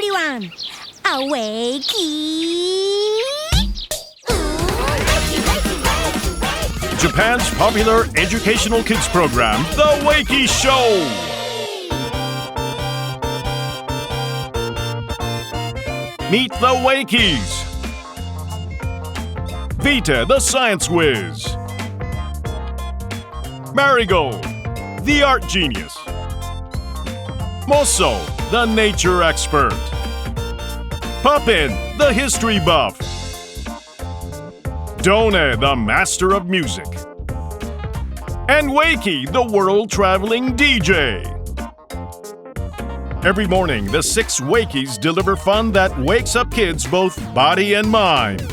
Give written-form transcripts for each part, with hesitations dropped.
everyone! Wakey! Japan's popular educational kids program, The Wakey Show! Meet the Wakeys! Vita, the science whiz! Marigold, the art genius! Mosso, the nature expert! Puppin, the history buff! Done, the master of music! And Wakey, the world-traveling DJ! Every morning, the 6 Wakeys deliver fun that wakes up kids both body and mind.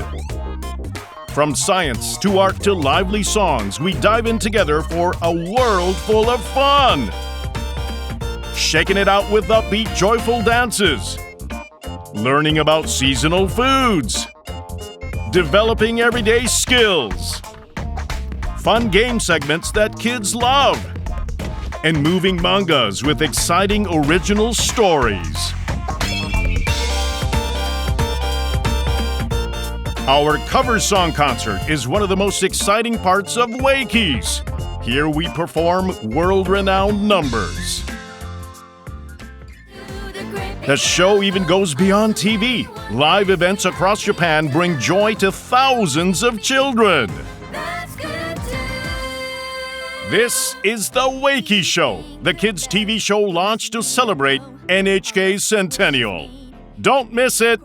From science to art to lively songs, we dive in together for a world full of fun! Shaking it out with upbeat, joyful dances. Learning about seasonal foods. Developing everyday skills. Fun game segments that kids love. And moving mangas with exciting original stories. Our cover song concert is one of the most exciting parts of Wakeys. Here we perform world-renowned numbers. The show even goes beyond TV. Live events across Japan bring joy to thousands of children. This is The Wakey Show, the kids' TV show launched to celebrate NHK's centennial. Don't miss it!